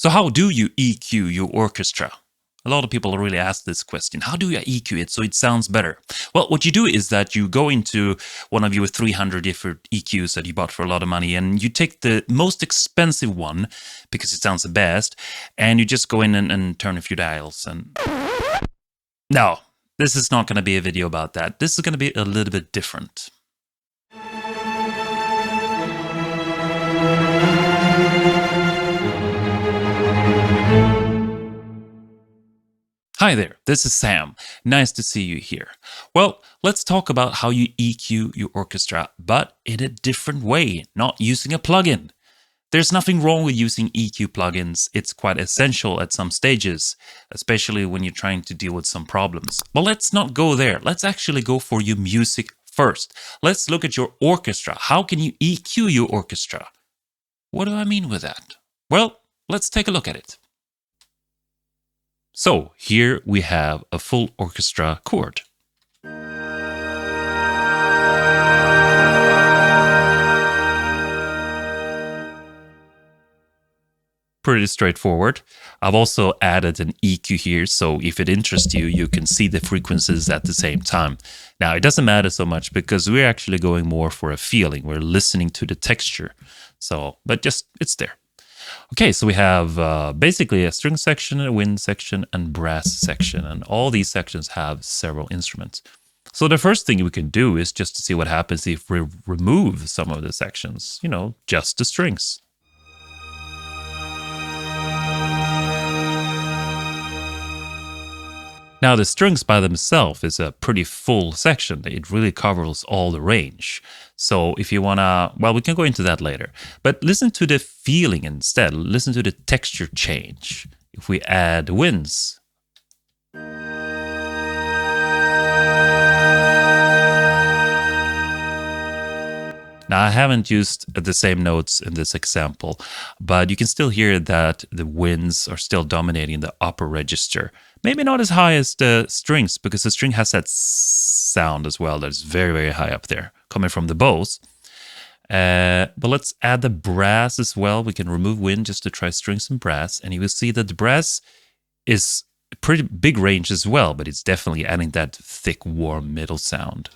So how do you EQ your orchestra? A lot of people really ask this question. How do you EQ it so it sounds better? Well, what you do is that you go into one of your 300 different EQs that you bought for a lot of money, and you take the most expensive one because it sounds the best, and you just go in and turn a few dials. And no, this is not going to be a video about that. This is going to be a little bit different. Hi there, this is Sam. Nice to see you here. Well, let's talk about how you EQ your orchestra, but in a different way, not using a plugin. There's nothing wrong with using EQ plugins. It's quite essential at some stages, especially when you're trying to deal with some problems. But let's not go there. Let's actually go for your music first. Let's look at your orchestra. How can you EQ your orchestra? What do I mean with that? Well, let's take a look at it. So here we have a full orchestra chord. Pretty straightforward. I've also added an EQ here, so if it interests you, you can see the frequencies at the same time. Now, it doesn't matter so much because we're actually going more for a feeling. We're listening to the texture. So, but just, it's there. Okay, so we have basically a string section, a wind section, and brass section, and all these sections have several instruments. So the first thing we can do is just to see what happens if we remove some of the sections, you know, just the strings. Now the strings by themselves is a pretty full section. It really covers all the range. So if you wanna, well, we can go into that later. But listen to the feeling instead. Listen to the texture change. If we add winds. Now, I haven't used the same notes in this example, but you can still hear that the winds are still dominating the upper register. Maybe not as high as the strings, because the string has that sound as well that's very, very high up there, coming from the bows. But let's add the brass as well. We can remove wind just to try strings and brass, and you will see that the brass is a pretty big range as well, but it's definitely adding that thick, warm middle sound.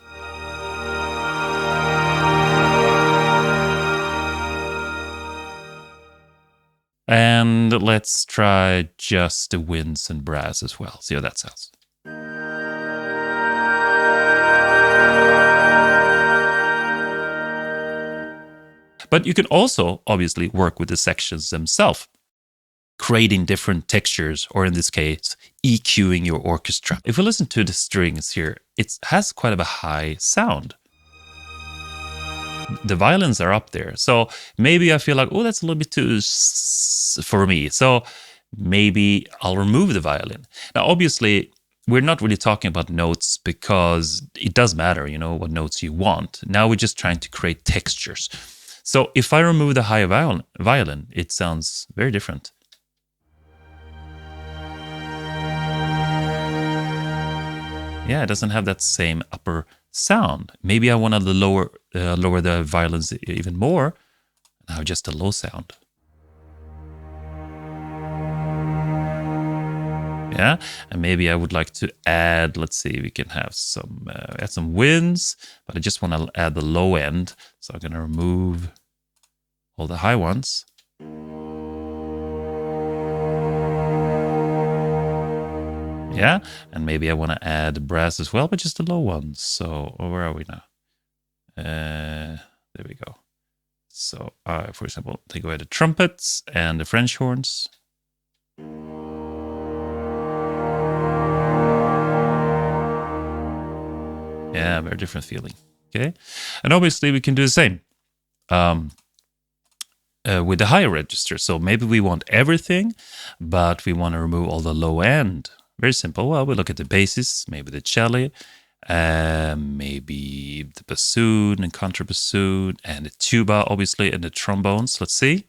And let's try just the winds and brass as well. See how that sounds. But you can also obviously work with the sections themselves, creating different textures, or in this case, EQing your orchestra. If we listen to the strings here, it has quite a high sound. The violins are up there. So maybe I feel like, oh, that's a little bit too for me. So maybe I'll remove the violin. Now, obviously, we're not really talking about notes because it does matter, you know, what notes you want. Now we're just trying to create textures. So if I remove the high violin, it sounds very different. Yeah, it doesn't have that same upper sound. Maybe I want to lower the violins even more and have just a low sound. Yeah, and maybe I would like to add, let's see, we can have some add some winds, but I just want to add the low end. So I'm going to remove all the high ones. Yeah, and maybe I want to add brass as well, but just the low ones. So where are we now? There we go. So for example, take away the trumpets and the French horns. Yeah, very different feeling. Okay, and obviously we can do the same with the higher register. So maybe we want everything, but we want to remove all the low end. Very simple. Well, we look at the basses, maybe the cello, maybe the bassoon and contrabassoon, and the tuba, obviously, and the trombones. Let's see.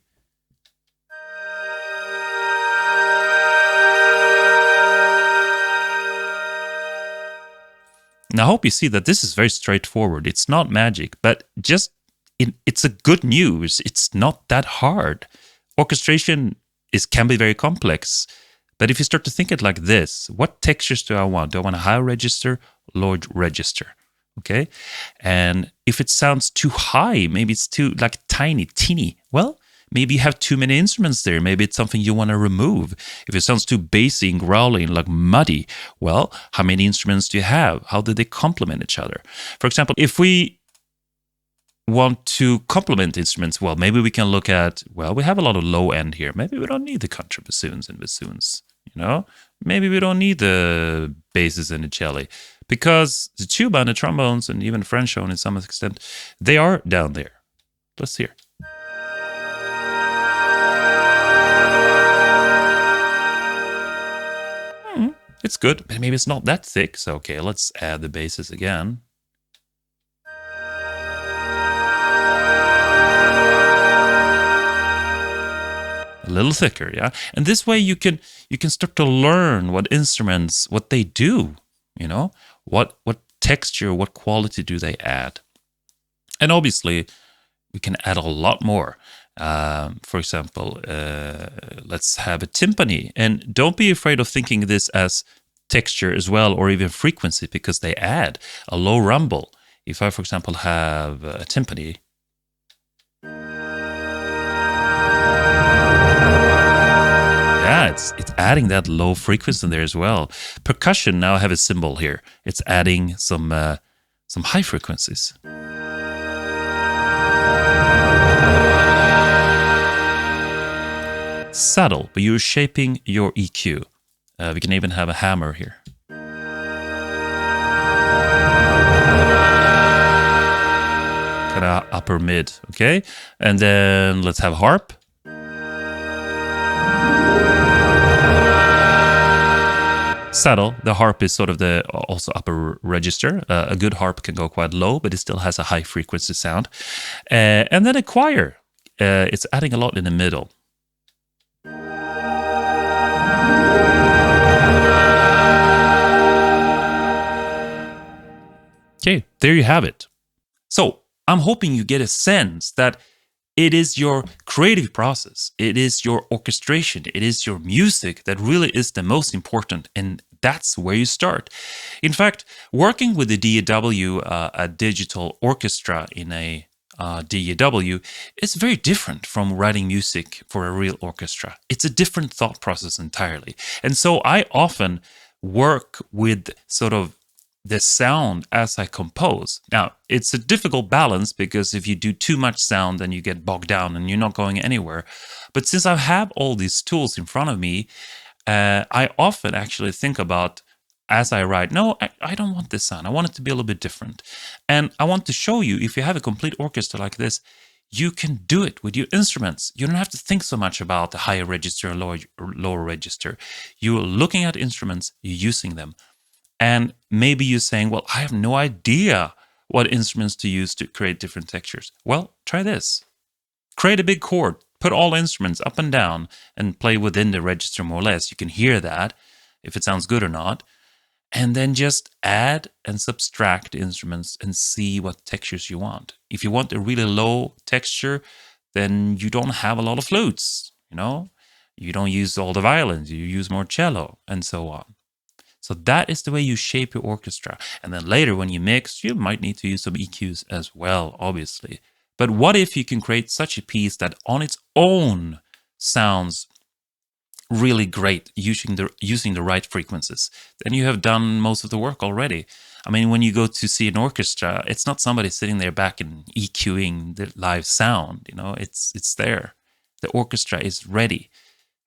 Now, I hope you see that this is very straightforward. It's not magic, but just it's a good news. It's not that hard. Orchestration can be very complex. But if you start to think it like this, what textures do I want? Do I want a high register, low register? Okay. And if it sounds too high, maybe it's too like tiny, teeny, well, maybe you have too many instruments there. Maybe it's something you want to remove. If it sounds too bassy and growling, like muddy, well, how many instruments do you have? How do they complement each other? For example, if we want to complement instruments, well, maybe we can look at, well, we have a lot of low end here. Maybe we don't need the contrabassoons and bassoons, you know? Maybe we don't need the basses and the cello, because the tuba and the trombones and even French horn in some extent, they are down there. Let's hear. It's good, but maybe it's not that thick. So, okay, let's add the basses again. A little thicker, yeah. And this way you can start to learn what instruments, what they do, you know, what texture, what quality do they add. And obviously we can add a lot more. For example, let's have a timpani, and don't be afraid of thinking this as texture as well, or even frequency, because they add a low rumble. If I, for example, have a timpani, yeah, it's adding that low frequency in there as well. Percussion now have a cymbal here. It's adding some high frequencies. Subtle, but you're shaping your EQ. We can even have a hammer here. Kind of upper mid, okay? And then let's have harp. Subtle. The harp is sort of the also upper register. A good harp can go quite low, but it still has a high frequency sound. And then a choir. It's adding a lot in the middle. Okay, there you have it. So I'm hoping you get a sense that it is your creative process, it is your orchestration, it is your music that really is the most important, and that's where you start. In fact, working with the DAW, a digital orchestra in a DAW, is very different from writing music for a real orchestra. It's a different thought process entirely. And so I often work with sort of the sound as I compose. Now, it's a difficult balance, because if you do too much sound, then you get bogged down and you're not going anywhere. But since I have all these tools in front of me, I often actually think about, as I write, no, I don't want this sound. I want it to be a little bit different. And I want to show you, if you have a complete orchestra like this, you can do it with your instruments. You don't have to think so much about the higher register or lower register. You're looking at instruments, you're using them. And maybe you're saying, well, I have no idea what instruments to use to create different textures. Well, try this. Create a big chord, put all instruments up and down, and play within the register more or less. You can hear that, if it sounds good or not. And then just add and subtract instruments and see what textures you want. If you want a really low texture, then you don't have a lot of flutes, you know? You don't use all the violins, you use more cello, and so on. So that is the way you shape your orchestra. And then later when you mix, you might need to use some EQs as well, obviously. But what if you can create such a piece that on its own sounds really great, using the right frequencies? Then you have done most of the work already. I mean, when you go to see an orchestra, it's not somebody sitting there back and EQing the live sound, you know, it's there. The orchestra is ready.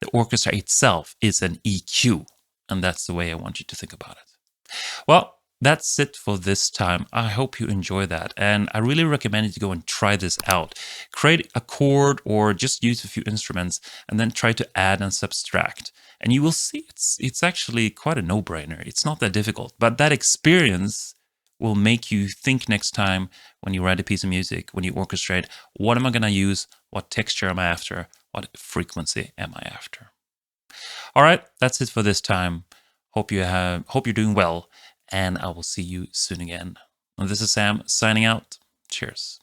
The orchestra itself is an EQ. And that's the way I want you to think about it. Well, that's it for this time. I hope you enjoy that. And I really recommend you to go and try this out. Create a chord or just use a few instruments and then try to add and subtract. And you will see it's actually quite a no-brainer. It's not that difficult. But that experience will make you think next time when you write a piece of music, when you orchestrate, what am I going to use? What texture am I after? What frequency am I after? All right, that's it for this time. Hope you're doing well, and I will see you soon again. And this is Sam signing out. Cheers.